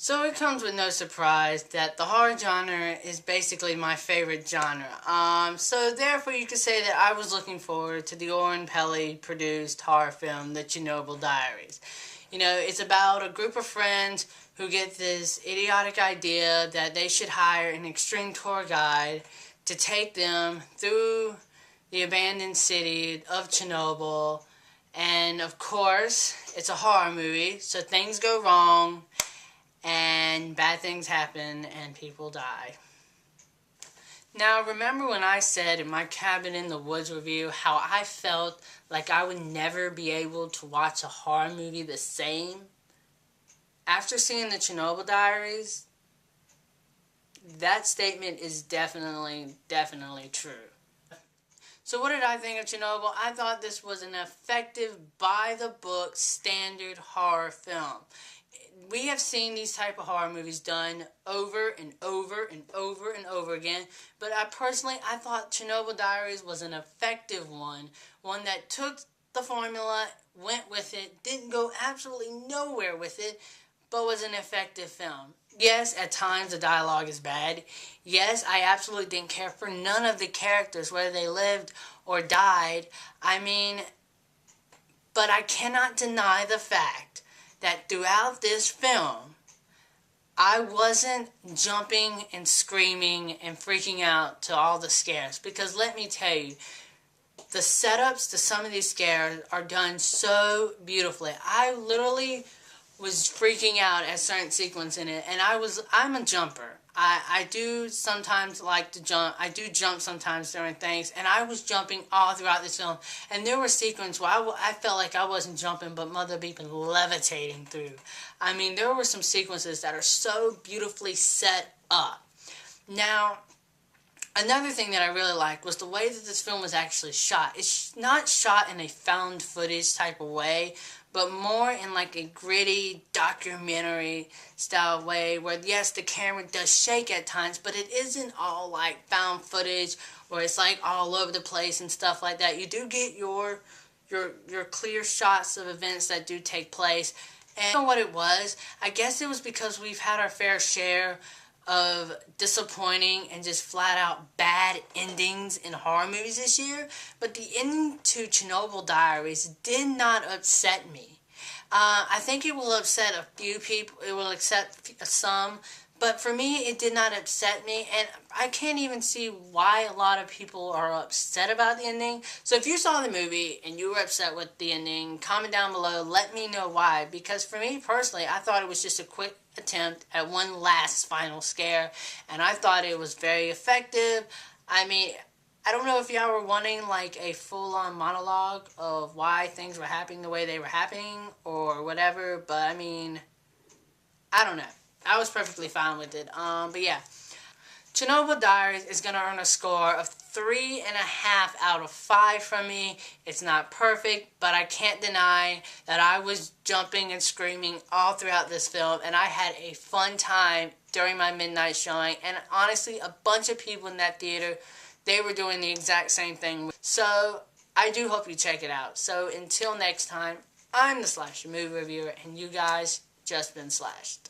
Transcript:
So it comes with no surprise that the horror genre is basically my favorite genre. So therefore you could say that I was looking forward to the Oren Peli produced horror film, The Chernobyl Diaries. You know, it's about a group of friends who get this idiotic idea that they should hire an extreme tour guide to take them through the abandoned city of Chernobyl. And of course, it's a horror movie, so things go wrong and bad things happen and people die. Now, remember when I said in my Cabin in the Woods review how I felt like I would never be able to watch a horror movie the same? After seeing the Chernobyl Diaries, that statement is definitely true. So what did I think of Chernobyl? I thought this was an effective, by-the-book, standard horror film. We have seen these type of horror movies done over and over and over and over again, but I thought Chernobyl Diaries was an effective one that took the formula, went with it, didn't go absolutely nowhere with it, but was an effective film. Yes, at times the dialogue is bad. Yes, I absolutely didn't care for none of the characters, whether they lived or died. But I cannot deny the fact that throughout this film, I wasn't jumping and screaming and freaking out to all the scares. Because let me tell you, the setups to some of these scares are done so beautifully. I literally was freaking out at certain sequence in it, and I'm a jumper. I do sometimes like to jump. I do jump sometimes during things, and I was jumping all throughout this film. And there were sequences where I felt like I wasn't jumping, but mother beeping levitating through. I mean, there were some sequences that are so beautifully set up. Now, another thing that I really liked was the way that this film was actually shot. It's not shot in a found footage type of way, but more in like a gritty documentary style way where, yes, the camera does shake at times, but it isn't all like found footage where it's like all over the place and stuff like that. You do get your clear shots of events that do take place. And I don't know what it was. I guess it was because we've had our fair share of disappointing and just flat out bad endings in horror movies this year, but the ending to Chernobyl Diaries did not upset me. I think it will upset a few people, it will upset some, but for me it did not upset me, and I can't even see why a lot of people are upset about the ending. So if you saw the movie and you were upset with the ending, comment down below, let me know why, because for me personally, I thought it was just a quick attempt at one last final scare, and I thought it was very effective. I mean, I don't know if y'all were wanting like a full-on monologue of why things were happening the way they were happening or whatever, but I mean, I don't know. I was perfectly fine with it. But yeah, Chernobyl Diaries is going to earn a score of 3.5 out of 5 from me. It's not perfect, but I can't deny that I was jumping and screaming all throughout this film, and I had a fun time during my midnight showing, and honestly, a bunch of people in that theater, they were doing the exact same thing. So, I do hope you check it out. So, until next time, I'm the Slasher Movie Reviewer, and you guys just been slashed.